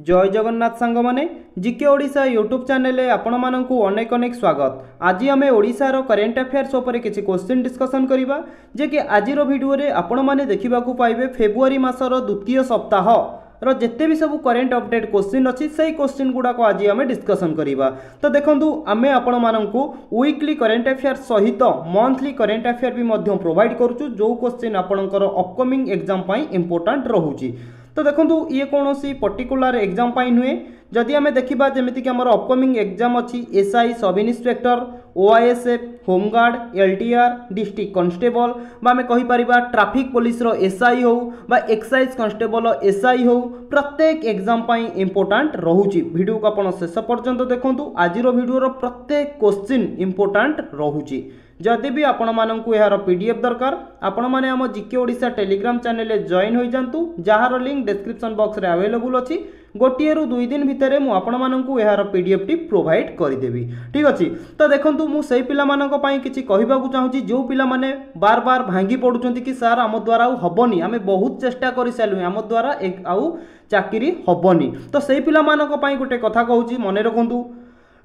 जय जगन्नाथ सांग माने जीके ओडिशा यूट्यूब चैनल आपण मानकु अनेक अनेक स्वागत। आज आम ओडिशार करेन्ट अफेयर्स उपर किसी क्वेश्चन डिस्कसन करिबा जे कि आजिर वीडियो रे आपण माने देखिबाकू पाइबे फेब्रुआरी मासर द्वितीय सप्ताह रो जेते भी सब करेन्ट अपडेट क्वेश्चन अच्छी से क्वेश्चन गुड़ा को आज आम डिस्कसन करिबा। तो देखंतु आमे आपण मानकु वीकली करेन्ट अफेयर्स सहित मंथली करेन्ट अफेयर भी मध्य प्रोवाइड करछु जो क्वेश्चन आपणकर अपकमिंग एग्जाम पई इंपोर्टेंट रहूची। तो देखो ये कौन सी पर्टिकुलर एग्जाम नुहे जदि आम देखा जमीक आम अपकमिंग एग्जाम अच्छी SI sub inspector OISF home guard LTR district constable आम कहीपर ट्राफिक पुलिस एसआई हो एक्साइज कन्स्टेबल एसआई हो प्रत्येक एग्जाम इंपोर्टेंट रोचे। वीडियो को आप शेष पर्यंत देखूँ आज वीडियो प्रत्येक क्वेश्चन इंपोर्टेंट रोचे। जदि भी आपण मानकु यार पीडीएफ दरकार आपण माने आम GK Odisha Telegram channel join हो जांतु जार लिंक डिस्क्रिप्शन बॉक्स रे अवेलेबल अछि। गोटिए रु 2 दिन भितर मु आपण मानकु यार पीडीएफ टी प्रोवाइड कर देबी। ठीक अछि। तो देखंतु मु सेही पिला मानक पई किछि कहिबाकू चाहूची जो पिला माने बार बार भांगी पडुचंती कि सर आम द्वारा हबनी आमे बहुत चेष्टा करि सालु आम द्वारा एक आउ चाकरी हबनी। तो सेही पिला मानक पई गोटे कथा कहूची मने रखंतु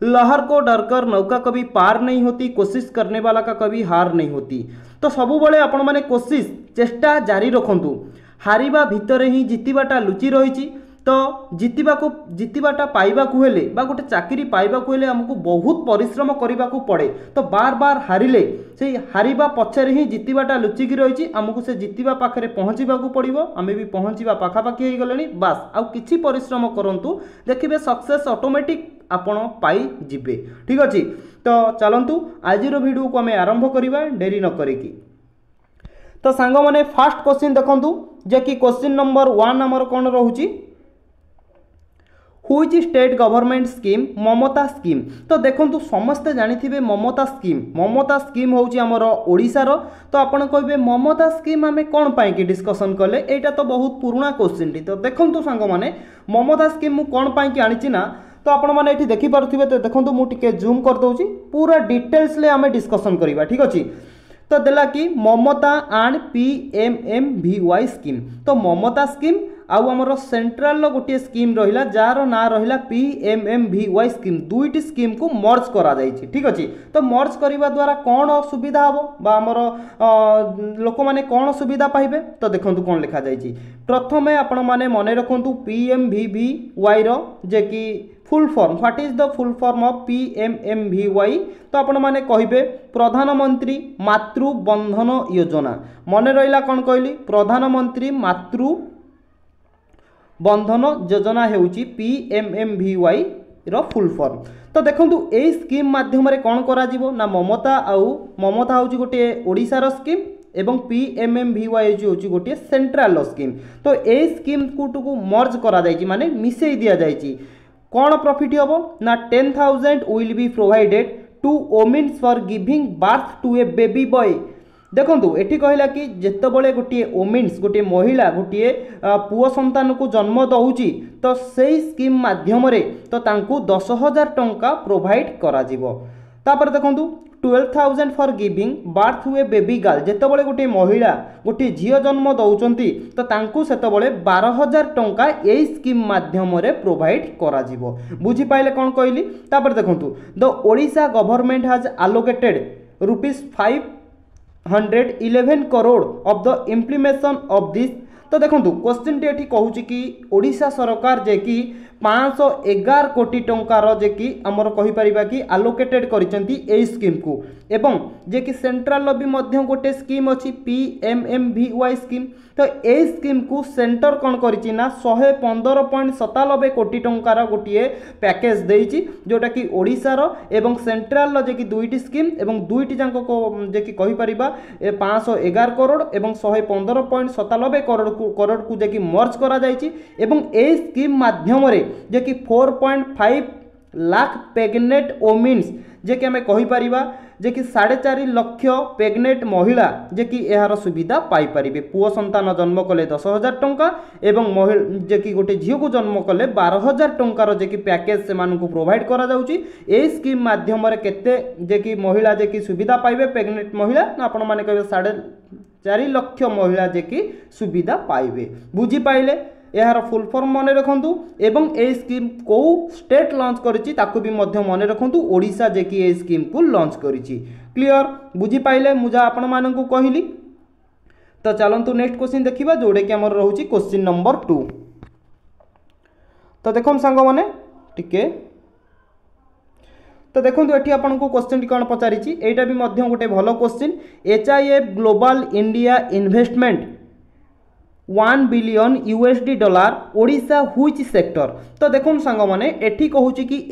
लहर को डरकर नौका कभी पार नहीं होती, कोशिश करने वाला का कभी हार नहीं होती। तो सबु बळे आपण माने कोशिश चेष्टा जारी रखंतु हारिबा भितरे ही जितिबाटा लुचि रहिछि। तो जितिबाटा पाइबाकू हेले बा गोटे चाकरी पाइबाकू हेले हमकु बहुत परिश्रम करिबाकू पड़े। तो बार बार हारिले से हारिबा पछरे ही जितिबाटा लुचिकी रहिछि हमकु से जितिबा पाखरे पहुँचीबाकू पड़िबो। आमे भी पहुँचीबा पाखापाखी हेइ गलेनी बास आउ किछि परिश्रम करंतु देखिबे सक्सेस ऑटोमेटिक आपण पाई जिबे। ठीक अछि। तो चलंतु आजिरो वीडियो को आमे आरंभ करिबा देरी न करिकी। तो सांग माने फर्स्ट क्वेश्चन देखंतु जे कि क्वेश्चन नंबर 1 हमर कोन रहूची हुईज स्टेट गवर्नमेंट स्कीम ममता स्कीम। तो देखंतु समस्ते जानिथिबे ममता स्कीम होउची हमर ओडिसार। तो आपण कहबे ममता स्कीम आमे कोन पाई कि डिस्कशन कले एटा तो बहुत पुराना क्वेश्चन टी। तो देखंतु सांग माने ममता स्कीम मु कोन पाई कि आनिची ना तो आपण माने एठी देखि पारुथिबे। तो देखंतु मु टिके जूम कर दउची पूरा डिटेल्स ले आमे डिस्कशन करिबा। ठीक अछि। तो देला कि ममता एंड पीएमएमवीवाई स्कीम। तो ममता स्कीम आउ हमर सेंट्रल लो गोटे स्कीम रहिला जार ना रहिला पीएमएमवीवाई स्कीम दुईटी स्कीम को मर्ज करा जायछि। ठीक अछि। तो मर्ज करिबा द्वारा कोन सुविधा हबो बा हमर लोक माने कोन सुविधा पाइबे। तो देखंतु कोन लिखा जायछि प्रथमे आपण माने मने रखंतु पीएमवीवाई रो जे कि full form what is the full form of PMMVY. तो आपण माने कहिबे प्रधानमंत्री मातृ बंधन योजना। मने रहिला कोन कहली प्रधानमंत्री मातृ बंधन योजना हेउची पीएमएमवीवाई रो फुल फॉर्म। तो देखंतु ए स्कीम माध्यम रे कोन करा जिवो ना ममता होउची गोटे ओडिसा स्कीम एवं पीएमएमवीवाई होउची गोटे सेंट्रल स्कीम। तो ए स्कीम को मर्ज करा जायछि माने मिसेई दिया जायछि। कौन प्रॉफिट हबो ना 10,000 will be provided to womens for giving birth to a baby boy. देखंतु एठी कहला कि जेतबळे गोटे वोमेन्स गोटे महिला गोटे पुओ संतान को जन्म दउची तो सेही स्कीम माध्यम रे तो तांकू 10,000 टंका प्रोवाइड करा जिवो। तापर देखंतु 12,000 for giving birth to a baby girl जेतबळे गोटे महिला गोटे झियो जन्म दउचंती तो तांकू सेतबळे 12,000 टंका एई स्कीम माध्यम रे प्रोवाइड करा जिवो। बुझी पाइले कोन कहली। तापर देखंतु the Odisha government has allocated ₹511 crore of the implementation of this. तो देखंतु क्वेश्चन टी एठी कहूची कि ओडिशा सरकार जे कि 511 कोटी टंकार जे कि हमर कहि परिबा कि allocated करिसेंती ए स्कीम को एवं जे कि सेंट्रल भी मध्य गोटे स्कीम अछि पीएमएमवीवाई स्कीम। तो ए स्कीम को सेंटर कोन करिछि ना 115.97 कोटी टंकार गोटे पैकेज देइछि जोटा कि ओडिसा रो एवं सेंट्रल जे कि दुईटी स्कीम एवं दुईटी जांको को जे कि कहि परिबा 511 करोड़ एवं 115.97 करोड़ को जे कि मर्ज करा जाइछि एवं ए स्कीम माध्यम रे जे कि 4.5 लाख प्रेग्नेंट वोमेन्स जे कि हमें कहि परिबा जे कि 4.5 लाख प्रेग्नेंट महिला जे कि एहार सुविधा पाई परिबे। पुओ संतान जन्म कले 10,000 टंका एवं जे कि गोटे झियो को जन्म कले 12,000 टंकार जे कि पैकेज से मानकु प्रोवाइड करा जाउची। ए स्कीम माध्यम रे केते जे कि महिला जे कि सुविधा पाइबे प्रेग्नेंट महिला ना आपण माने कहबे 4.5 लाख महिला जे कि सुविधा पाइबे। बुझी पाइले यार फुल फॉर्म मन रखु एवं ए स्कीम को स्टेट लॉन्च करिछि ताकू भी मध्य मन रखु ओडिशा जे कि ए स्कीम को लॉन्च करिछि। क्लियर बुझी पाइले मुझा आपण मानकू कहली। तो चलंतु नेक्स्ट क्वेश्चन देखिबा जोडे कि हमर रहउछि क्वेश्चन नंबर 2। तो देखम सांग माने टिके तो देखो ये आपको क्वेश्चन कौन पचारि एटा भी मध्य गोटे भल question HIF global India investment 1 billion USD dollar Odisha which sector. तो देखो सांग माने एठी कहूची कि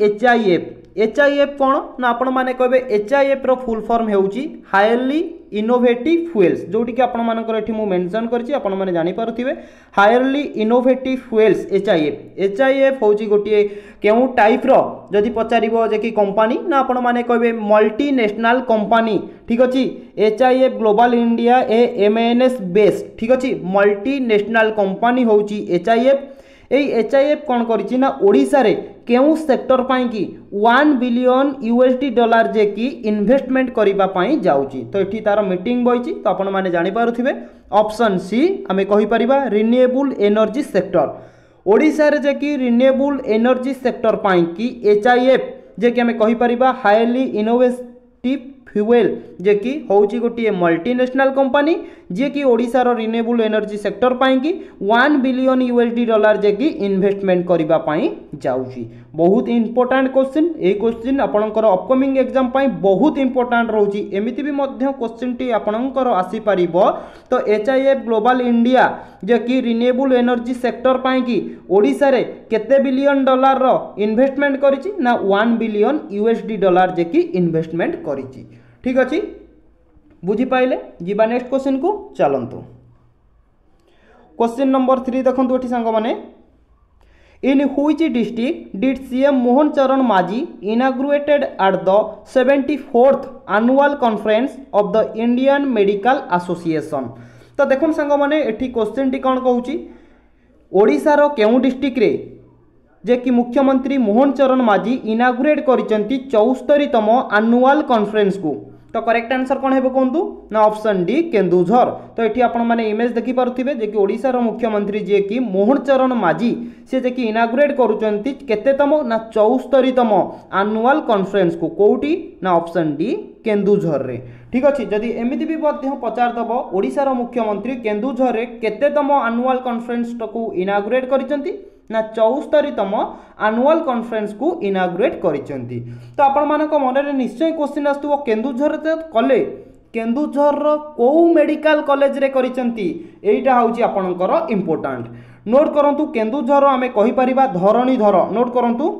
HIF कौन ना आपण माने कहबे HIF रो फुल फॉर्म हेउची हाईली इनोवेटिव फ्यूल्स जोटी कि आपण मानकर एठी मु मेंशन करछि आपण माने जानि पारुथिबे हाईली इनोवेटिव फ्यूल्स HIF होउची गोटे केउ टाइप रो जदि पचारिबो जे कि कंपनी ना आपण माने कहबे मल्टीनेशनल कंपनी ठीक अछि। HIF ग्लोबल इंडिया ए MNS बेस ठीक अछि मल्टीनेशनल कंपनी होउची HIF। HIF कौन करिछि ना ओडिशा रे केउ सेक्टर पाई कि 1 बिलियन USD डॉलर जे कि इन्वेस्टमेंट करिबा पाई जाउची। तो एठी तार मीटिंग बइची तो आपण माने जानि पारुथिबे ऑप्शन सी हमें कहि परिबा रिन्यूएबल एनर्जी सेक्टर ओडिशा रे जे कि रिन्यूएबल एनर्जी सेक्टर पाई कि HIF जे कि हमें कहि परिबा हाईली इनोवेटिव फ्यूएल जे कि होउची गोटे मल्टीनेशनल कंपनी जे कि ओडिशा रो रिन्यूएबल एनर्जी सेक्टर पाई कि 1 बिलियन USD डॉलर जे कि इन्वेस्टमेंट करिबा पाई जाउची। बहुत इंपोर्टेंट क्वेश्चन ए क्वेश्चन आपनकर अपकमिंग एग्जाम पाई बहुत इंपोर्टेंट रहउची। एमिति भी मध्य क्वेश्चन टी आपनकर आसी परिबो। तो HIF ग्लोबल इंडिया जे कि रिन्यूएबल एनर्जी सेक्टर पाई कि ओडिशा रे केते बिलियन डॉलर रो इन्वेस्टमेंट करिछि ना 1 बिलियन USD डॉलर जे कि इन्वेस्टमेंट करिछि। ठीक अछि बुझी पाइले जीवा नेक्स्ट क्वेश्चन को चलंतु। क्वेश्चन नंबर 3 देखंतु एठी संग माने in which district did CM Mohan Charan Majhi inaugurated at the 74th annual conference of the Indian medical association. तो देखो संग माने एठी क्वेश्चन टी कोन कहूची ओडिशा रो केउ डिस्ट्रिक्ट रे जे कि मुख्यमंत्री मोहन चरण माझी इनाग्रुएट करिसेंती 74तम एनुअल कॉन्फ्रेंस को। तो करेक्ट आंसर कौन है कहतु ना ऑप्शन डी केन्दुझर। तो ये आपण मैंने इमेज देखि पारुथिबे जे कि ओडिशा रो मुख्यमंत्री जे कि मोहन चरण माझी से जे कि इनाग्रुएट करूचंती केतेतम ना 74तम एनुअल कॉन्फ्रेंस को कोउटी ना ऑप्शन डी केन्दुझर रे। ठीक अछि जदि एमिति भी मध्य पचार दबो ओडिशा रो मुख्यमंत्री केन्दुझर रे केतेतम एनुअल कॉन्फ्रेंस को इनाग्रुएट करिसेंती ना 74तम एनुअल कॉन्फ्रेंस को इनाग्रुएट करिसेंती। तो आपण मानको मन रे निश्चय क्वेश्चन आस्तुबो केन्दुझर कले केन्दुझर रो को मेडिकल कॉलेज रे करिसेंती एटा होउची आपनकर इंपोर्टेंट नोट करंतु। केन्दुझर आमे कहि परिबा धरणीधर नोट करंतु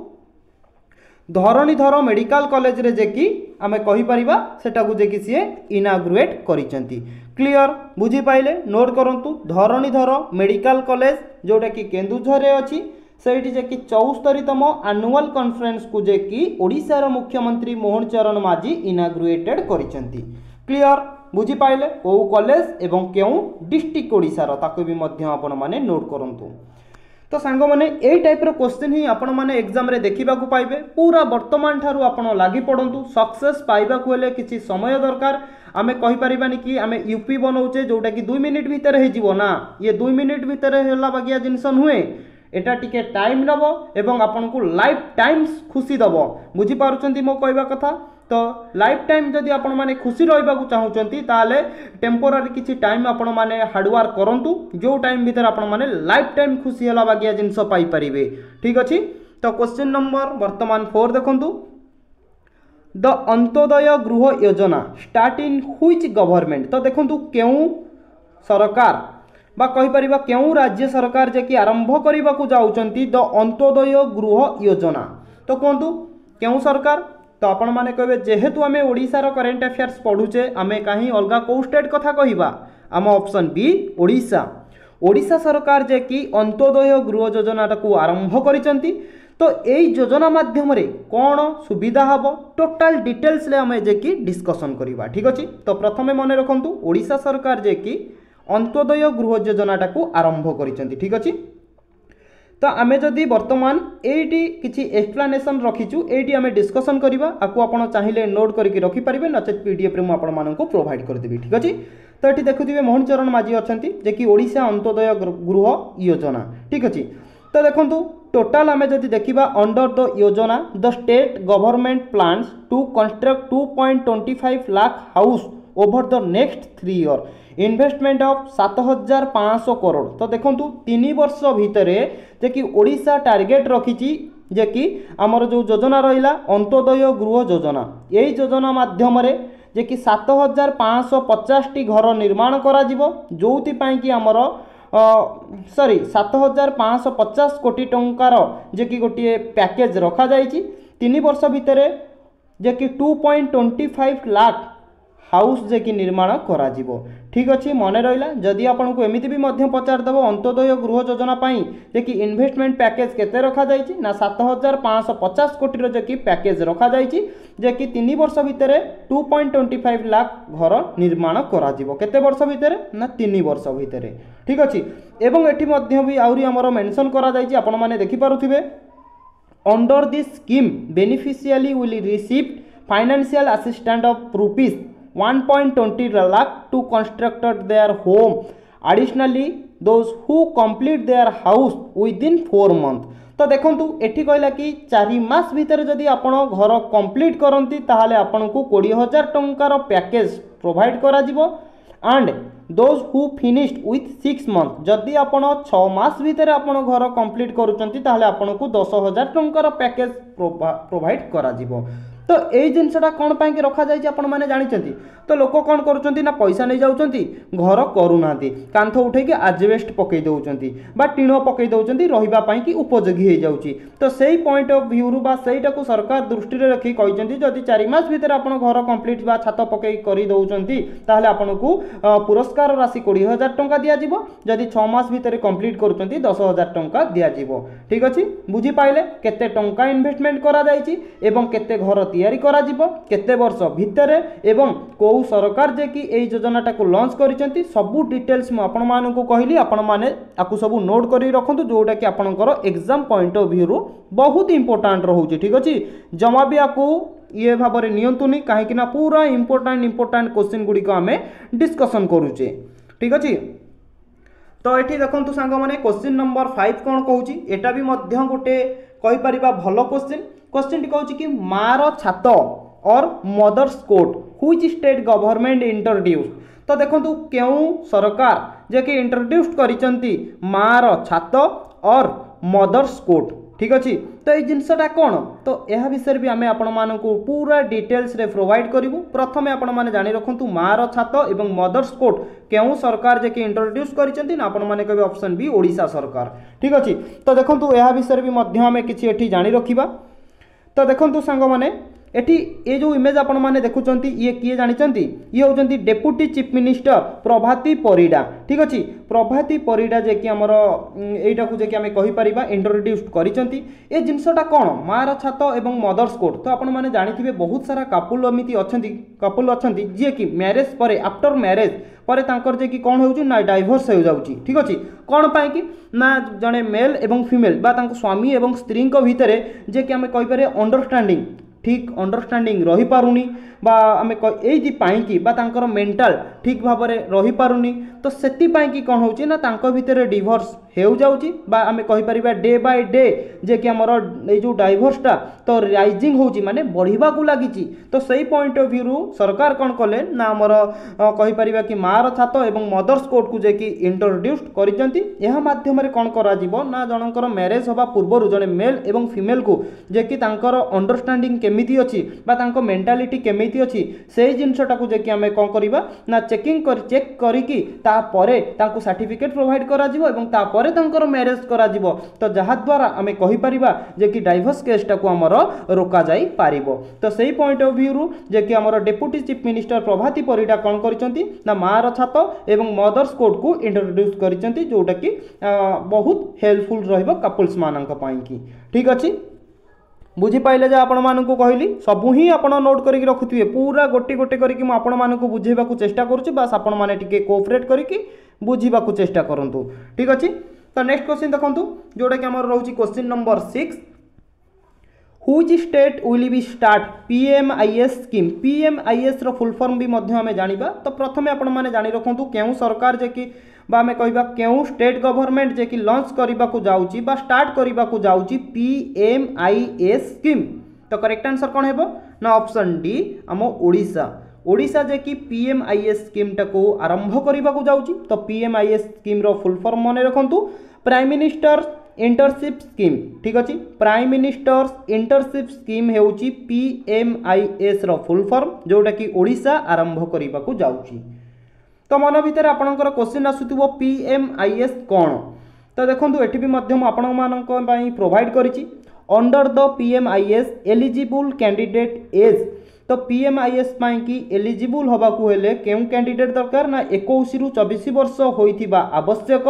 धरणीधर मेडिकल कॉलेज रे जे कि आमे कहि परिबा सेटा को जे कि से इनाग्रुएट करिसेंती। क्लियर बुझी पाइले नोट करंतु धरणीधर मेडिकल कॉलेज जोटा कि केन्दुझर रे अछि सेठी जे कि 74तम एनुअल कॉन्फ्रेंस को जे कि ओडिशा रो मुख्यमंत्री मोहन चरण माझी इनाग्रुएटेड करिसेंती। क्लियर बुझी पाइले को कॉलेज एवं केउ डिस्ट्रिक्ट ओडिशा रो ताको भी मध्य आपण माने नोट करंतु। तो सांग माने ए टाइप रो क्वेश्चन ही आपण माने एग्जाम रे देखिबा को पाइबे पूरा वर्तमान ठारू आपण लागि पडंतु सक्सेस पाइबा को हेले किछि समय दरकार। आमे कहि परिबानी कि आमे यूपी बनौचे जोटा कि 2 मिनिट भीतर हे जीवो ना ये 2 मिनिट भीतर हेला बागिया जिंस नुहे एटा टिके टाइम नबो एवं आपन को लाइफ टाइम खुशी दबो बुझी पारुचंती मो कहबा कथा। तो लाइफ टाइम जदि आपण माने खुशी रहबा को चाहुचंती ताले टेम्पोरारी किछि टाइम आपण माने हार्ड वर्क करंतु जो टाइम भीतर आपण माने लाइफ टाइम खुशी हेला बागिया जिंस पाई परिबे। ठीक अछि तो क्वेश्चन नंबर वर्तमान 4 देखंतु द अंत्योदय गृह योजना स्टार्ट इन व्हिच गवर्नमेंट। तो देखंतु केउ सरकार बा कहि परिबा केउ राज्य सरकार जे कि आरंभ करिबा को जाउचंती द अंत्योदय गृह योजना। तो कहंतु केउ सरकार तो आपण माने कहबे जेहेतु आमे ओडिसा रो करंट अफेयर्स पढुचे आमे काहे अलगा को स्टेट कथा कहिबा आम ऑप्शन बी ओडिशा। ओडिशा सरकार जे कि अंत्योदय गृह योजना को आरंभ करिसंती। तो यही योजना माध्यम रे कौन सुविधा हबो टोटल डिटेल्स ले हमें जे कि डिस्कशन करिबा। ठीक अछि तो प्रथमे मने रखंतु ओडिशा सरकार जे कि अंत्योदय गृह योजना को आरंभ करिसंती। ठीक अछि तो आमे जदि वर्तमान एटी किछि एक्सप्लेनेशन रखिछु एटी आमे डिस्कशन करिबा आकु आपण चाहिले नोट करके रखि परिबे नचेत पीडीएफ रे मु आपण माननको प्रोवाइड कर देबी। ठीक अछि तो एटी देखुथिबे मोहन चरण माझी अछंती जे कि ओडिशा अंत्योदय गृह योजना। ठीक अच्छे। तो देखो टोटाल आम जदि देखा under the yojana the state government plans to construct 2.25 lakh house over the next 3 year investment of 7500 crore. तो देखो 3 वर्ष भितर जे कि ओडिशा टार्गेट रखी जे कि आमर जो योजना रहा अंत्योदय गृह योजना, यही योजना माध्यम जे कि 7550 टी घर निर्माण करा जो कि आमर सॉरी 7550 कोटी टंकार जे कि गोटे पैकेज रखा जाइए 3 वर्ष भितर जे कि 2.25 लाख हाउस जे कि निर्माण करा ठीक अच्छे। मन रहा जदि आपन को एमती भी पचारदेव अंत्योदय गृह योजना जे कि इन्वेस्टमेंट पैकेज केते रखा जाइए ना 7550 कोटी जे कि पैकेज रखा जाइए जे कि 3 वर्ष भितर 2.25 लाख घर निर्माण करा केते वर्ष भितर ना 3 वर्ष भितर ठीक अच्छे। एवं एटी मध्य भी आउरी हमर मेंशन करा जाइए आपण माने देखि पारुथिबे under this scheme beneficiary will receive financial assistant of rupees 1.20 lakh to construct their home. Additionally, those who complete their house within 4 months. तो देखो एठी कहला कि 4 मास भीतर जदि आपण घर कंप्लीट करंती ताहाले आपण को 20,000 टंकार पैकेज प्रोवाइड करा जिवो and those who finished with 6 month जदि आपण 6 मास भीतर आपण घर कंप्लीट करूचंती ताहाले आपण को 10,000 टंकार पैकेज प्रोवाइड करा जिवो। तो यही जिनसा कौन पाई रखा जाए आपण मैंने जानते तो लोक कौन करुँच ना पैसा नहीं जाऊँ घर करूना कांथ उठे आजबेस्ट पकई दौरान बा टीण पकई दौरान रही उपयोगी हो जाऊँगी। तो सही पॉइंट ऑफ व्यू रु सहीटा को सरकार दृष्टि रखी कहते जदि 4 मास भीतर आप घर कंप्लीट बा छात पकई कर दौरान ताहले आपन को पुरस्कार राशि 20,000 टंका दिज्व जदि 6 मास भीतर कंप्लीट करुँच 10,000 टंका दिज्व ठीक अच्छे। बुझीपारे केते टंका इन्वेस्टमेंट करा जाइछि एवं केते घर तैयारी करा जिवो केते वर्ष भितर एवं को सरकार जे कि एई योजनाटा को लॉन्च करिसेंती सबु डिटेल्स मु आपण मानकु कहली आपण माने आकु सबु नोट करी रखंतु जोटा कि आपनकर एग्जाम पॉइंट ऑफ व्यू रो बहुत इंपोर्टेंट रहउची ठीक अछि। जमा भी आकु ये भाबरे नियंतुनी काहे कि ना पूरा इंपोर्टेंट क्वेश्चन गुडी को हमें डिस्कशन करूचे ठीक अछि। तो एठी देखंतु सांग माने क्वेश्चन नंबर 5 कोन कहउची एटा भी मध्य गोटे कहि परिबा भलो क्वेश्चन टी कहउची कि मार छात और mothers coat which state government introduce. तो देखंतु केउ सरकार जे कि इंट्रोड्यूस करिसंती मार छात और मदर्स कोट ठीक अच्छे। तो ये जिनसटा कौन तो यह विषय भी आम आपण मानकु पूरा डिटेल्स रे प्रोवाइड करूँ। प्रथमे आपण माने जानि रखंतु मार छात एवं मदर्स कोट केउ सरकार जे कि इंट्रोड्यूस करिसंती ना आपण माने कहबे ऑप्शन बी ओडिशा सरकार ठीक अच्छे। तो देखंतु यह विषय भी मध्य आम किछि एठी जानि रखिबा। तो देखंतु सांग माने एठी ये जो इमेज आपण माने देखुचंती ये किए जानिचंती ये होचंती डेप्यूटी चीफ मिनिस्टर प्रभाती परिडा ठीक अछि। प्रभाती परिडा जे कि हमर एटा को जे कि हमें कहि परिबा इंट्रोड्यूस करिचंती ए जिंसटा कोन मार छात एवं मदर्स कोट। तो आपण माने जानिथिबे बहुत सारा कपल अछंती जे कि मैरिज परे आफ्टर मैरिज परे तांकर जे कि कोन होउची ना डाइवोर्स हो जाउची ठीक अछि। कोन पाई कि ना जने मेल एवं फीमेल बा तांको स्वामी एवं स्त्री को भितरे जे कि हमें कहि पारे अंडरस्टैंडिंग ठीक अंडरस्टैंडिंग रही पारुनी बा आमे एइथि पाई कि बा तांकर मेंटल ठीक भाव में रही पारुनी। तो सेति पाई कि कोन होउची ना तांको भितरे डिवोर्स हेउ जाउची बा आमे कहि परिबा डे बाय डे जे कि हमर ए जो डाइवोर्सटा तो राइजिंग होउची माने बढ़िबा को लागिची। तो सही पॉइंट ऑफ व्यू रु सरकार कोन कले ना हमर कहि परिबा कि मार छात एवं मदर्स कोड को जे कि इंट्रोड्यूस करिसंती एहा माध्यम रे कोन करा जिवो ना जनकर मैरिज होबा पूर्व जने मेल एवं फीमेल को जे कि तांकर अंडरस्टैंडिंग केमिति अछि बा तांको मेंटालिटी केमिति अछि सेही जिंसटा को जे कि हमें कोन करिबा ना चेक करिकी ता परे तांको सर्टिफिकेट प्रोवाइड करा जिवो एवं ता परे तांकर मैरिज करा जिवो। तो जहा द्वारा हमें कहि परिबा जे कि डाइवोर्स केसटा को हमर रोका जाई पारिबो। तो सही पॉइंट ऑफ व्यू रु जे कि हमर डेप्यूटी चीफ मिनिस्टर प्रभाती परिडा कोन करिसंती ना मार छात एवं मदर्स कोड को इंट्रोड्यूस करिसंती जोटा कि बहुत हेल्पफुल रहइबो कपल्स मानक पई कि ठीक अछि। बुझीपारे जे आपण मानकु कहली सबू ही आपण नोट करके रखुथिबे पूरा गोटे गोटे करके मु आपण मानकु बुझेबाकू चेष्टा करूची बस आपण माने टिके कोऑपरेट करके बुझीबाकू चेष्टा करंतु ठीक अछि। तो नेक्स्ट क्वेश्चन देखंतु जोटा कि हमर रहउची question number 6 which state will be start PMIS scheme. PMIS रो फुल फॉर्म भी मध्य हमें जानिबा। तो प्रथमे आपण माने जानि रखंतु केउ सरकार जे कि बा आमे कहबा केउ स्टेट गवर्नमेंट जे कि लॉन्च करबा को जाउची बा स्टार्ट करबा को जाउची पीएमआईएस स्कीम। तो करेक्ट आंसर कौन हेबो ना ऑप्शन डी आम ओडिशा। ओडिशा जे कि पीएमआईएस स्कीम टाको आरंभ करबा को जाउची। तो पीएमआईएस स्कीम रो फुल फॉर्म मने रखंतु प्राइम मिनिस्टर इंटर्नशिप स्कीम। ठीक अछि prime ministers internship scheme हेउची PMIS रो फुल फॉर्म जोटा कि ओडिशा आरंभ करबा को जाउची। तो मन भितर आपनकर क्वेश्चन आसुथिबो पीएमआईएस कोन। तो देखंतु एठी भी मध्यम आपन मानक पई प्रोवाइड करिछि under the PMIS eligible candidate age. तो पीएमआईएस पाई कि एलिजिबल होबा को हेले केउ कैंडिडेट दरकार ना 21 रु 24 वर्ष होइथिबा आवश्यक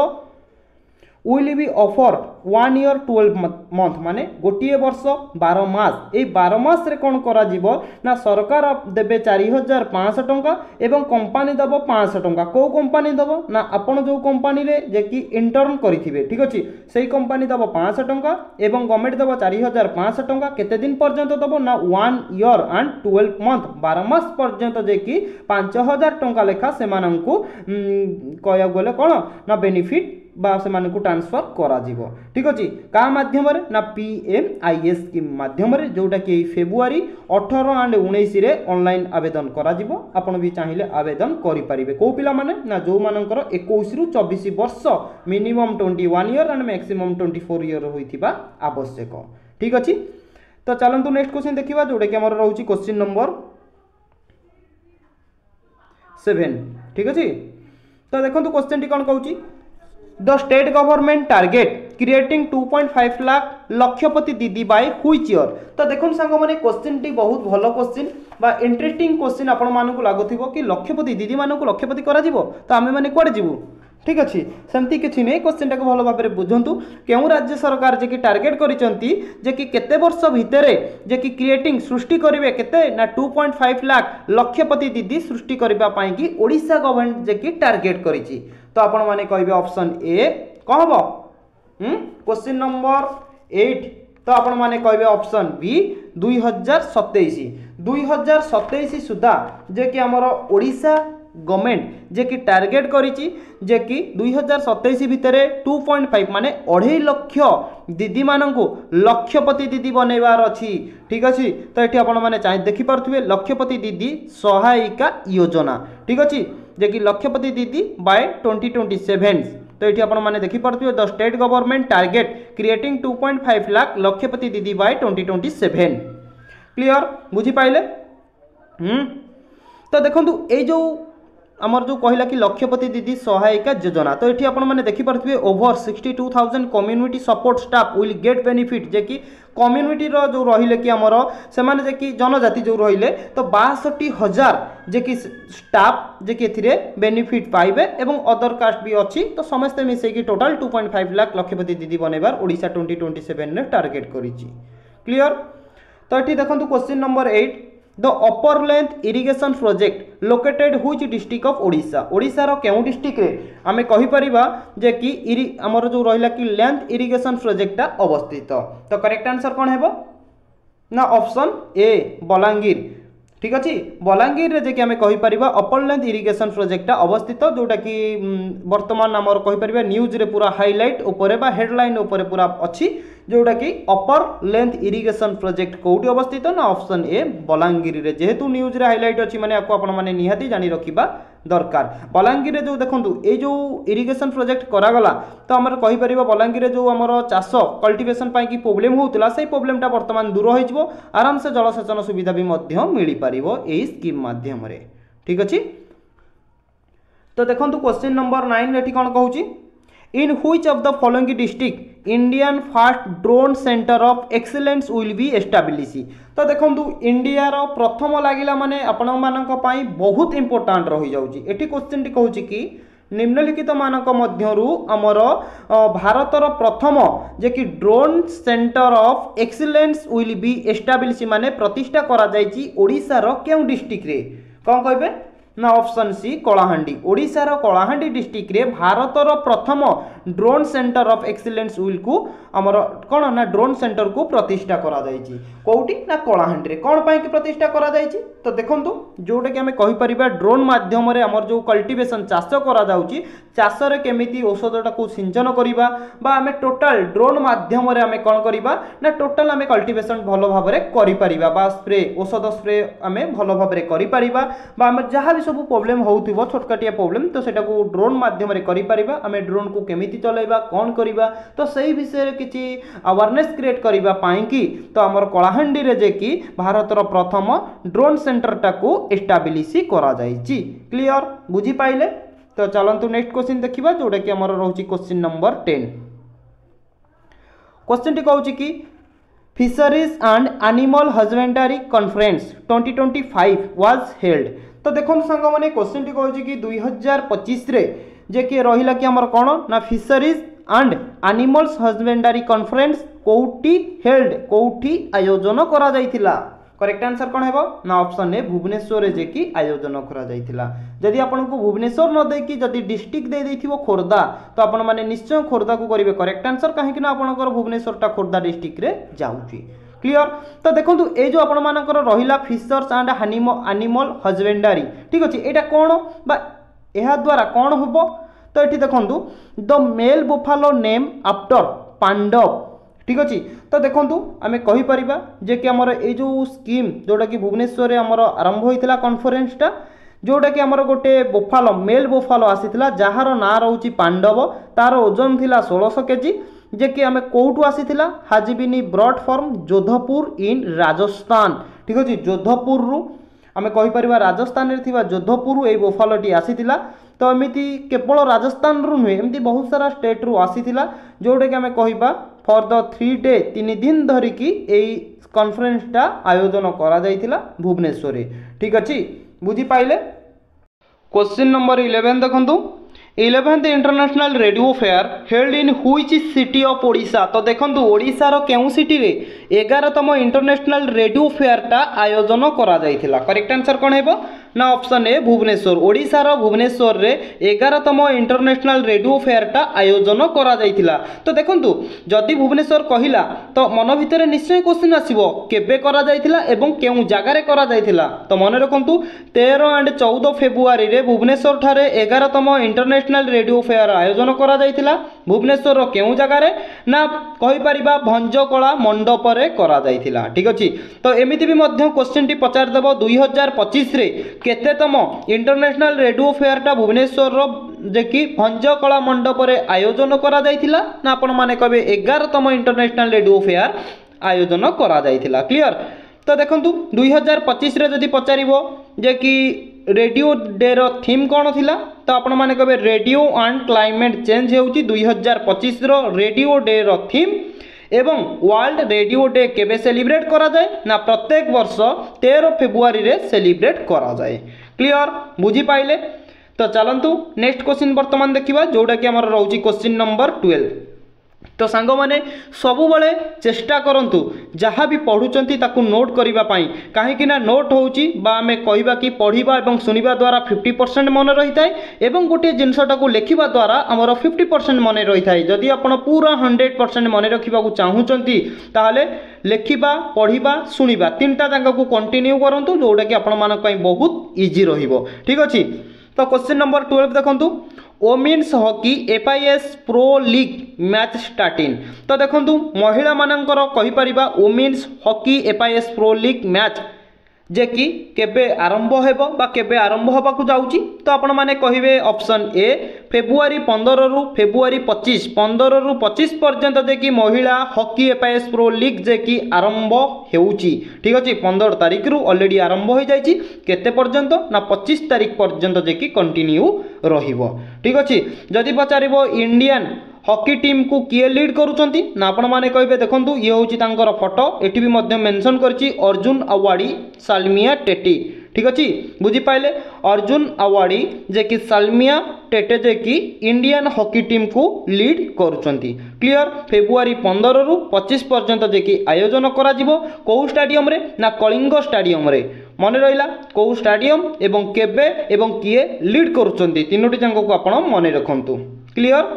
will be offer 1 year 12 month माने गोटे वर्ष 12 मास। ए 12 मास रे कोन करा जीवो ना सरकार देबे 4500 टंका एवं कंपनी दबो 500 टंका। को कंपनी दबो ना आपण जो कंपनी रे जे कि इंटर्न करिथिबे ठीक अछि सेही कंपनी दबो 500 टंका एवं गवर्नमेंट दबो 4500 टंका। केते दिन पर्यंत दबो ना 1 ईयर एंड 12 मंथ 12 मास पर्यंत जे कि 5000 टंका लेखा से माननकु कहया गले कोन ना बेनिफिट बा से मानकु ट्रांसफर करा जीवो। ठीक अछि का माध्यम रे ना पीएमआईएस स्कीम माध्यम रे जोटा कि फेब्रुआरी 18 एंड 19 रे ऑनलाइन आवेदन करा जीवो। आपण भी चाहिए आवेदन करि परिबे। को पिला माने ना जो मानकर 21 रु 24 वर्ष minimum 21 year and maximum 24 year होइथिबा आवश्यक। ठीक अछि तो चलंतु नेक्स्ट क्वेश्चन देखिबा जोटा कि हमर रहउची क्वेश्चन नंबर 7। ठीक अछि तो देखंतु क्वेश्चन टी कोन कहउची the state government target creating 2.5 lakh Lakhpati Didi by which year. तो देखो सांग माने क्वेश्चन टी बहुत भलो क्वेश्चन बा इंटरेस्टिंग क्वेश्चन आपण मानकु लागुथिबो कि लक्षपति दीदी मानकु लक्षपति करा जीवो तो आमे माने कोडे जीवो। ठीक अछि सेमती किछि नै क्वेश्चन टाको भलो भाबरे बुझंतु केउ राज्य सरकार जे कि टारगेट करिसंती जे कि केते वर्ष भितरे जे कि क्रिएटिंग सृष्टि करिवे केते ना 2.5 लाख लक्षपति दीदी सृष्टि करिबा पई कि ओडिशा गवर्नमेंट जे कि टारगेट करिछि। तो आपण माने कहबे ऑप्शन ए कोन हबो क्वेश्चन नंबर 8। तो आपण माने कहबे ऑप्शन बी 2027 सुधा जे कि हमर ओडिशा गवर्नमेंट जे कि टारगेट करिछि जे कि 2027 भितरे 2.5 माने 2.5 लाख दीदी माननकु लक्षपति दीदी बनेबार अछि। ठीक अछि तो एठी आपण माने चाहि देखि परथुबे लक्षपति दीदी सहायिका योजना। ठीक अछि जे कि लक्षपति दीदी बाय 2027। तो ये आपण माने देखि परथुबे the state government target creating 2.5 lakh Lakhpati Didi by 2027। Clear बुझी पाइले। तो देखंतु ए जो आमर जो कहला कि लक्षपति दीदी सहायिका योजना तो ये आपण माने देखि परथुबे over 62,000 community support staff will get benefit जे कि कम्युनिटी रो जो रहिले कि हमर से माने जे कि जनजाति जो रहिले तो 62,000 जे कि स्टाफ जे कि एथिरे बेनिफिट पाइबे एवं अदर कास्ट भी अछि। तो समस्त मिसे कि टोटल 2.5 लाख लक्षपति दीदी बनेबार ओडिशा 2027 ने टारगेट करिछि। क्लियर। तो एठी देखंतु question number 8 the upper Lanth irrigation project located which district of Odisha. Odisha रो केउ डिस्ट्रिक्ट रे आमे कहि परिबा जे कि हमर जो रहिला कि लेंथ इरिगेशन प्रोजेक्ट ता अवस्थित। तो करेक्ट आंसर कोन हेबो ना ऑप्शन ए बलांगीर। ठीक अछि बलांगीर रे जे कि आमे कहि परिबा अपर लेंथ इरिगेशन प्रोजेक्ट ता अवस्थित जोटा कि वर्तमान हमर कहि परिबा न्यूज रे पूरा हाइलाइट ऊपर बा हेडलाइन ऊपर पूरा अछि जोटा कि अपर लेंथ इरिगेशन प्रोजेक्ट कोठी अवस्थित ना ऑप्शन ए बलांगीर रे। जेहेतु न्यूज रे हाइलाइट अछि माने आपको आपण माने निहाती जानि रखिबा दरकार। बलांगीर रे जो देखंतु ए जो इरिगेशन प्रोजेक्ट करा गला तो हमर कहि परिबा बलांगीर रे जो हमर चाष कल्टीवेशन पाई कि प्रॉब्लम होउतला सेही प्रॉब्लम टा वर्तमान दूर होई जिवो आराम से जलसेचन सुविधा भी मध्य मिली परिबो एही स्कीम माध्यम रे। ठीक अछि तो देखंतु क्वेश्चन नंबर 9 एठी कोन कहूची in which of the following district Indian fast drone centre of excellence will be establish. तो देखंतु इंडिया रो प्रथम लागिला माने आपण मानक पई बहुत इंपोर्टेंट रही जाउची। एठी क्वेश्चन टी कहूची कि निम्नलिखित मानक मध्यरु हमर भारतर प्रथम जे कि drone centre of excellence will be establish माने प्रतिष्ठा करा जायची ओडिसा रो केउ डिस्ट्रिक्ट रे कोन कहबे ना ऑप्शन सी कलाहांडी। ओडिशा रो कलाहांडी डिस्ट्रिक्ट रे भारतर प्रथम drone centre of excellence will को आमर कौन ना ड्रोन सेंटर को प्रतिष्ठा करा जायछि कोउटी ना कलाहांडी रे कौन पाई कि प्रतिष्ठा करा जायछि तो देखंतु जोटा कि आमे कहि परिबा ड्रोन माध्यम रे हमर जो कल्टीवेशन चाष करा जाउछि चाष रे केमिति औषधटा को सिंचन करिबा बा आमे टोटल ड्रोन माध्यम रे आमे कोन करिबा ना टोटल आमे कल्टीवेशन भलो भाव रे करि परिबा बा स्प्रे औषध स्प्रे आमे भलो भाव रे करि परिबा बा आमे जहां भी सब प्रॉब्लम होउथिबो छोटकाटिया प्रॉब्लम तो सेटा को ड्रोन माध्यम रे करि परिबा आमे ड्रोन को केमिति चलाइबा कोन करिबा तो सही विषय रे किछि अवेयरनेस क्रिएट करिबा पाई कि तो हमर कलाहांडी रे जे कि भारतर प्रथम ड्रोन सेंटर टा को एस्टाब्लिश करा जायछि क्लियर बुझी पाइले तो चलंतु नेक्स्ट क्वेश्चन देखिबा जोटा कि हमर रहउछि क्वेश्चन नंबर 10 क्वेश्चन टी कहउछि कि fisheries and animal husbandry conference 2025 was held तो देखो सांग माने क्वेश्चन टी कहउछि कि 2025 रे जे कि रहिला कि हमर कोन ना fisheries and animals husbandry conference कोउटी हेल्ड कोउठी आयोजन करा जायतिला करेक्ट आंसर कौन है ना ऑप्शन ए भुवनेश्वर जे कि आयोजन करा जायतिला जदि आपन को भुवनेश्वर न दे कि जदि डिस्ट्रिक्ट दे देथिबो खोरदा तो आपन माने निश्चय खोरदा को करिवे करेक्ट आंसर काहे कि ना आपनकर भुवनेश्वर टा खोरदा डिस्ट्रिक्ट रे जाउची क्लियर तो देखंतु ए जो आपन मानकर रहिला फिशर्स एंड एनिमल हस्बेंडरी ठीक अछि एटा कोन बा एहा द्वारा कोन होबो तो एठी देखंतु the male buffalo name after Pandav ठीक अच्छे तो देखो आम कहीपर जे कि आमर ये जो स्कीम जोटा कि भुवनेश्वर में आमर आरंभ होता कॉन्फ्रेंसटा जोटा कि आमर गोटे बोफालो मेल बोफालो आसीथिला जार ना रोची पांडव तार ओजन थिला 1600 केजी जे कि आम कौटू आसीथिला हाजिबिनी ब्रॉड फॉर्म जोधपुर इन राजस्थान ठीक अच्छे जोधपुर रु आम कहीपर राजस्थान रे थिबा जोधपुर ये बोफालोटी आसीथिला तो एमती केवल राजस्थान रु नुहे एमती बहुत सारा स्टेट रु आसीथिला जोटा कि आम कहिबा फॉर द 3 डे 3 दिन धरिकी एई कॉन्फ्रेंसटा आयोजन करा जायतिला भुवनेश्वर ठीक अछि बुझी पाइले क्वेश्चन नंबर 11 देखंतु 11th international radio fair held in which city of Odisha तो देखंतु ओडिशा रो केउ सिटी रे 11तम इंटरनेशनल रेडियो फेयर टा आयोजन करा जायतिला करेक्ट आंसर कोन हेबो ना ऑप्शन ए भुवनेश्वर ओडिशा रो भुवनेश्वर रे 11तम इंटरनेशनल रेडियो फेयर टा आयोजन करा जायतिला तो देखंतु जदि भुवनेश्वर कहिला तो मन भितर निश्चय क्वेश्चन आसीबो केबे करा जायतिला एवं केउ जागा रे करा जायतिला तो मन रखंतु 13 एंड 14 फेब्रुआरी रे भुवनेश्वर ठारे 11तम इंटरनेशनल रेडियो फेयर आयोजन करा जायतिला भुवनेश्वर रो केउ जागा रे ना कहि परिबा भंजकला मंडप रे करा जायतिला ठीक अछि तो एमिति भी मध्य क्वेश्चन टी पचार देबो 2025 रे केतेतम इंटरनेशनल रेडियो फेयर टा भुवनेश्वर रो जे कि भंजकला मंडप रे आयोजन करा जायतिला ना आपण माने कहबे 11तम इंटरनेशनल रेडियो फेयर आयोजन करा जायतिला क्लियर तो देखंतु 2025 रे जदि पचारिबो जे कि रेडियो डे रो थीम कोन थिला तो आपण माने कहबे रेडियो एंड क्लाइमेट चेंज हेउची 2025 रो रेडियो डे रो थीम एवं वर्ल्ड रेडियो डे केबे सेलिब्रेट करा जाए ना प्रत्येक वर्ष 13 फेब्रुआरी रे सेलिब्रेट करा जाए क्लियर बुझी पाइले तो चलंतु नेक्स्ट क्वेश्चन वर्तमान देखिबा जोटा कि हमर रहउची क्वेश्चन नंबर 12 तो सांग माने सबु बळे चेष्टा करंतु जहाँ भी पढ़ुचंती ताकू नोट करिबा पाई काहे कि ना नोट होउची बा हमें कहिबा कि पढ़िबा एवं सुनिबा द्वारा 50% मन रही थाए एवं गोटे जिनसटा को लेखिबा द्वारा हमर 50% मन रही थाए जदि आपण पूरा 100% मन रखिबा को चाहूचंती ताहाले लेखिबा पढ़िबा सुनिबा तीनटा जांगा को कंटिन्यू करंतु जोटा कि आपण मान पई बहुत इजी रहिबो ठीक अछि तो क्वेश्चन नंबर 12 देखंतु women's hockey FIS pro league match starting तो देखंतु महिला मानकर कहि परिबा women's hockey FIS pro league match जे कि केबे आरंभ हेबो बा केबे आरंभ होबा को जाउची तो आपण माने कहिबे ऑप्शन ए फेब्रुआरी 15 रु फेब्रुआरी 25 15 रु 25 पर्यंत जे कि महिला हॉकी एफआईएस प्रो लीग जे कि आरंभ हेउची ठीक अछि 15 तारिख रु ऑलरेडी आरंभ हो जाइची केते पर्यंत ना 25 तारिख पर्यंत जे कि कंटिन्यू रहिबो ठीक अछि जदि पचारिबो इंडियन हॉकी टीम को किए लीड करूचंती ना आपण माने कहबे देखंतु ये होची तांकर फोटो एठी भी मध्य मेंशन करची अर्जुन अवार्डी सालमिया टेटी ठीक अछि बुझी पाइले अर्जुन अवार्डी जे कि सालमिया टेटे जे कि इंडियन हॉकी टीम को लीड करूचंती क्लियर फेब्रुआरी 15 रु 25 पर्यंत जे कि आयोजन करा जिवो को स्टेडियम रे ना कलिंग स्टेडियम रे मन रहिला को स्टेडियम एवं केबे एवं किए लीड करूचंती तीनोटी जांग को आपण मन रखंतु क्लियर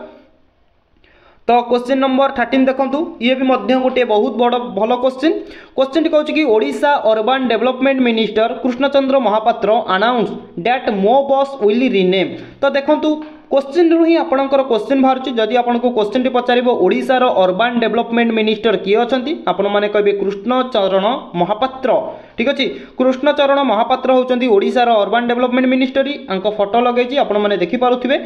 तो क्वेश्चन नंबर 13 देखंतु ये भी मध्य गोटे बहुत बड़ भल क्वेश्चन टी कहूँ कि Odisha urban development minister Krishnachandra Mahapatra announce that Mo bus will rename. तो देखंतु क्वेश्चन रु ही आपणकर क्वेश्चन बाहर जदि आपको क्वेश्चन टी पचार ओडिशार अर्बन डेवलपमेंट मिनिस्टर किए अच्छा आपण मैंने कहे कृष्णचरण महापात्र। ठीक अच्छे कृष्णचरण महापात्र होउचंती ओडिशार अर्बन डेवलपमेंट मिनिस्टर फोटो लगे आपण मैंने देखिपे।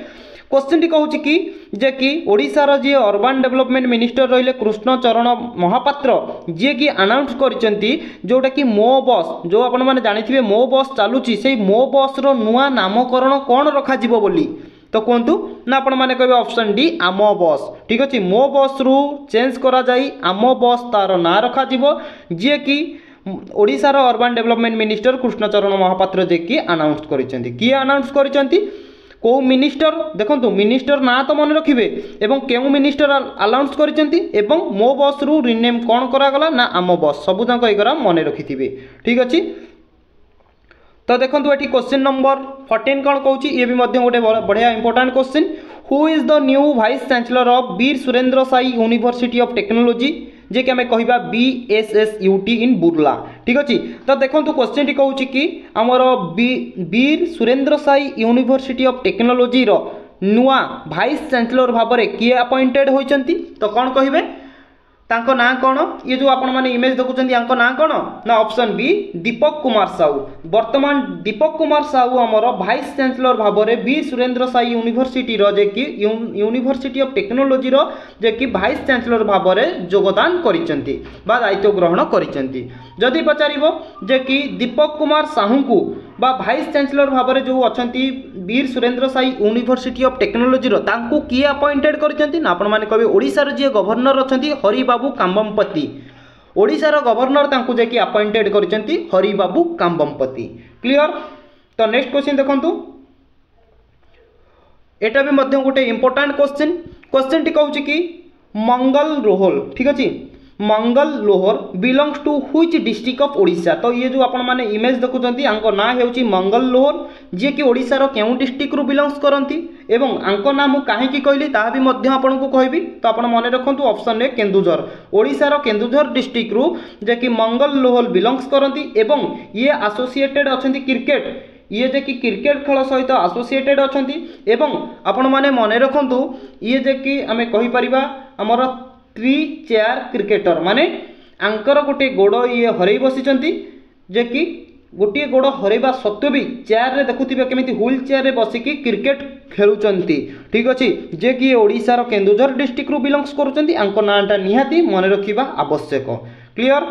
क्वेश्चन टी कहूँ कि ओडिशार जी अर्बन डेवलपमेंट मिनिस्टर रहिले कृष्णचरण महापात्र जी कि अनाउंस करछंती जोटा कि मो बस जो आपण मैंने जानिथिबे मो बस चालुची से मो बस रो नुआ नामकरण कौन रखा जिवो बोली तो कहतु ना आपण मैंने कहे ऑप्शन डी आम बस। ठीक अच्छे मो बस रु चेंज करा जाई आम बस तार ना रखा जिवो जी कि ओडिशार अर्बन डेवलपमेंट मिनिस्टर कृष्णचरण महापात्र जे कि अनाउंस करछंती। किए अनाउंस करछंती कौ मिनिस्टर देखो मिनिस्टर ना तो मन रखिए एवं केउ मिनिस्टर अनाउंस करछंती एवं मो बस रु रिनेम कौन करागला ना आम बस सबुजाक एगरा मन रखिथिबे। ठीक अच्छे तो देखो ये क्वेश्चन नंबर 14 कौन कहूँ ये भी गोटे बढ़िया important question who is the new vice chancellor of Veer Surendra Sai university of technology जे कि आम कह BSSUT इन बुर्ला। ठीक अच्छे तो देखो क्वेश्चन टी कहूँ कि आमर Veer Surendra Sai university of technology रो नुआ वाइस चांसलर भाव में किए अपॉइंटेड होइचंती तो कौन कहे तांको ना कौन ये जो आपण माने इमेज देखुचंती यांको ना कौन ना ऑप्शन बी दीपक कुमार साहू। वर्तमान दीपक कुमार साहू आमर वाइस चांसलर भाव में वीर सुरेंद्र साई यूनिवर्सिटी रो जे कि यूनिवर्सिटी ऑफ टेक्नोलॉजी रो जे कि वाइस चांसलर भाव में योगदान करिसंती बा दायित्व ग्रहण करिसंती। जदि पचारिबो जे कि दीपक कुमार साहू को बा वाइस चांसलर भाव में जो अच्छी Veer Surendra Sai university of technology रो तांको किए अपॉइंटेड करछंती ना आपण माने कहबे ओडिसा रो जे गवर्नर अछंती हरिबाबू कांबमपति ओडिसा रो गवर्नर तांको जे कि अपॉइंटेड करछंती हरिबाबू कांबमपति। क्लियर तो नेक्स्ट क्वेश्चन देखंतु एटा भी मध्य गोटे इंपोर्टेंट क्वेश्चन टी कहूँ कि मंगल रोहल। ठीक अच्छे Mangal Lohar belongs to which district of Odisha तो ये जो आपण माने इमेज देखुचंती आंको ना हेउची मंगल लोहर जे कि ओडिसा रो केउ डिस्ट्रिक्ट रु बिलोंग्स करंती एवं आंको नाम काहे की कहली ता भी मध्य आपण को कहबी तो आपण माने रखंतु ऑप्शन ए केन्दुझर ओडिसा रो केन्दुझर डिस्ट्रिक्ट रु जे कि मंगल लोहर बिलोंग्स करंती एवं ये एसोसिएटेड अछंती क्रिकेट ये जे कि क्रिकेट खेल सहित एसोसिएटेड अछंती एवं आपण माने मने रखंतु ये जे कि आमे कहि परिबा हमर 3 चेयर क्रिकेटर माने आंकर गोटे गोड़ ये हरई बसिचंती जे कि गोटे गोड़ हरइबा सत्वे भी चेयर रे देखुथिबे केमिति व्हील चेयर रे बसिकी क्रिकेट खेलुचंती। ठीक अछि जे कि ओडिसा रो केन्दुझर डिस्ट्रिक्ट रु बिलोंग्स करूचंती आंको नाटा निहाती मन रखिबा आवश्यक। क्लियर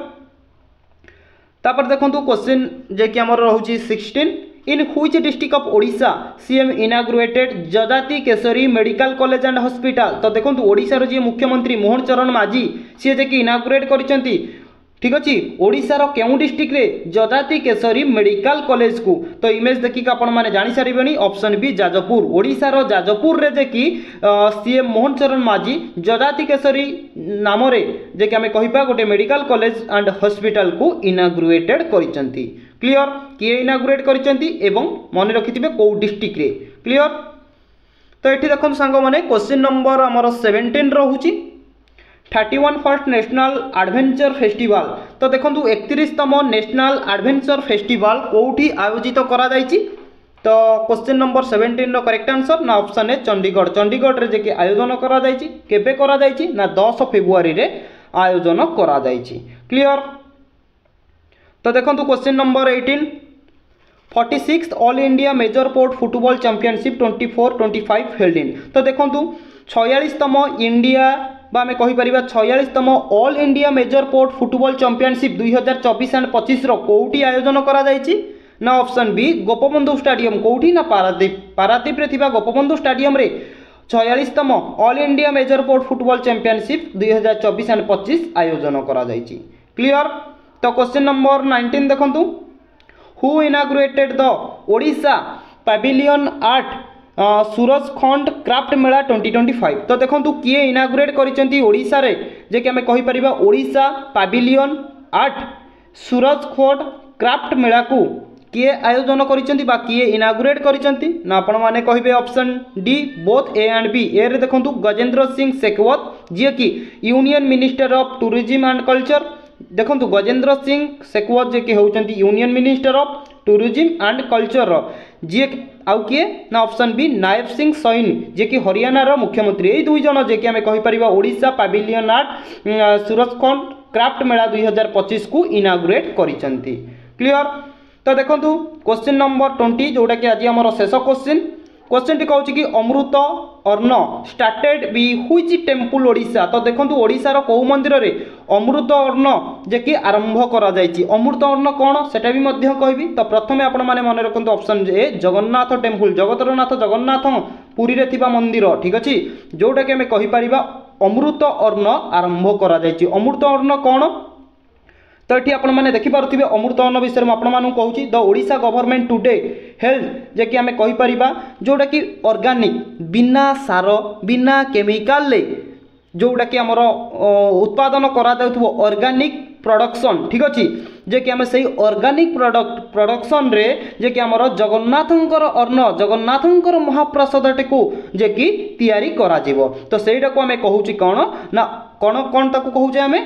तापर देखंतु क्वेश्चन जे कि हमर रहउची 16 in which district of Odisha CM inaugurated Jajati Kesari medical college and hospital तो देखो ओडिशा रो जे मुख्यमंत्री मोहन चरण माझी सी जे कि इनाग्रुएट करिसंती। ठीक अच्छे ओडिशा रो केउ डिस्ट्रिक्ट रे जजाति केसरी मेडिकल कॉलेज को तो इमेज देखिक आपण माने जानि सारिबेनी ऑप्शन बी जाजपुर ओडिशा रो जाजपुर रे जे कि सीएम मोहन चरण माझी जजाति केसरी नाम रे जे कि हमें कहिबा गोटे मेडिकल कॉलेज एंड हॉस्पिटल को इनाग्रुएटेड करिसंती। क्लियर किए इनाग्रुएट करिसंती एवं मन रखिथिबे को डिस्ट्रिक्ट रे। क्लियर तो एठी देखन सांग माने क्वेश्चन नंबर हमर 17 रहूची 31 फर्स्ट नेशनल एडवेंचर फेस्टिवल तो देखो 31तम नेशनल एडवेंचर फेस्टिवल कोठी आयोजित करा जायछि तो क्वेश्चन नंबर 17 रो करेक्ट आंसर ना ऑप्शन है चंडीगढ़ चंडीगढ़ रे जे कि आयोजन करा जायछि केबे करा जायछि ना 10 फेब्रुआरी रे आयोजन करा जायछि। क्लियर तो देखो question number 18 46th all India major port football championship 24-25 held in तो देखो 46तम इंडिया आम कहीपर 46तम all India major port football championship 2024 and 25 कोठी आयोजन करा जायछि ना ऑप्शन बी गोपबंधु स्टेडियम कोठी ना पारादीप रे थिबा गोपबंधु स्टेडियम रे 46तम all India major port football championship 2024 and 25 आयोजन करा जायछि। क्लियर तो क्वेश्चन नंबर 19 देखंतु who inaugurated the Odisha pavilion at Surajkund craft mela 2025 तो देखो किए इनाग्रुएट करिसेंती ओडिशा रे जे कि हमें कहि परिबा Odisha pavilion at Surajkund craft मेला को किए आयोजन करिसेंती बा किए इनाग्रुएट करिसेंती ना आपण माने कहिबे option D both A and B A रे देखंतु गजेंद्र सिंह शेखावत जी कि union minister of tourism and culture देखो गजेंद्र सिंह शेखावत जी कि होउचंती union minister of tourism and culture जी आउ किए ना ऑप्शन बी नायब सिंह सैनी जी कि हरियाणा रो मुख्यमंत्री यही दुई जन जे कि आम कहीपर Odisha pavilion at Surajkund craft mela 2025 को इनागुरेट करिसेंती क्लियर। तो देखो क्वेश्चन नंबर 20 जोटा कि आज आम शेष क्वेश्चन टी कहूँ कि अमृत अर्ण स्टार्टेड बी हुई टेम्पल ओडिशा। तो देखो ओडिशार कौ मंदिर रे अमृत अर्ण जे कि आरंभ करा जायछि अमृत अर्ण कौन सेटा भी मध्य कहबी। तो प्रथमे आपण माने मन रखंतु ऑप्शन ए जगन्नाथ टेम्पल जगतरनाथ जगन्नाथ पुरी रे थिबा मंदिर ठीक अछि जोटा कि हमें कहि परिबा अमृत अर्ण आरंभ करा जायछि। अमृत अर्ण कौन तो ये आपण मैंने देखिपे अमृत अन्न विषय में आपको कहूँ the Odisha government today health जे कि आम कहीपर जोटा कि ऑर्गेनिक बिना सार बिना केमिकल जोटा कि आमर उत्पादन करा ऑर्गेनिक प्रोडक्शन ठीक अच्छे जे कि आम से ऑर्गेनिक प्रोडक्शन रे जे कि आमर जगन्नाथंकर अन्न जगन्नाथंकर महाप्रसाद को जे कि तैयारी करा जीवो। तो सेटा को आम कहूँ कौन ना कौन कौन ताकू कहूँ आम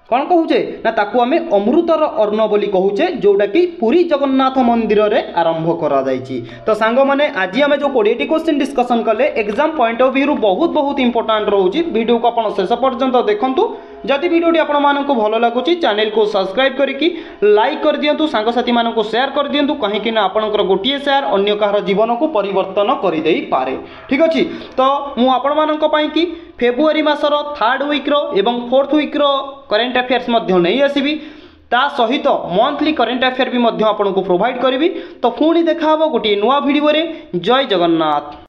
कौन कहूचे ना ताकू आमे अमृतर अर्ण बोली कहूचे जोटा कि पुरी जगन्नाथ मंदिर रे आरंभ करा जायछि। तो सांग माने आज आमे जो 20 टी क्वेश्चन डिस्कशन कले एग्जाम पॉइंट ऑफ व्यू बहुत बहुत इंपोर्टेंट रहउछि। वीडियो को आपण शेष पर्यंत देखंतु जदि वीडियोटी आपण मानक भलो लागुछि चैनल को सब्सक्राइब करिकि लाइक कर दियंतु सांग साथी मानक शेयर कर दियंतु कहीं कि ना आपनकर गोटिए शेयर अन्य काहर जीवन को परिवर्तन करि देई पारे ठीक अछि। तो मु आपण मानक पई कि फेब्रुआरी मासर 3rd वीक रो एवं 4th वीक रो करेंट अफेयर्स मध्य नहीं आसीबी ता सहित मंथली करेंट अफेयर भी मध्य आपको प्रोवाइड करी। तो पुणी देखा गोटे नुआ वीडियो रे जय जगन्नाथ।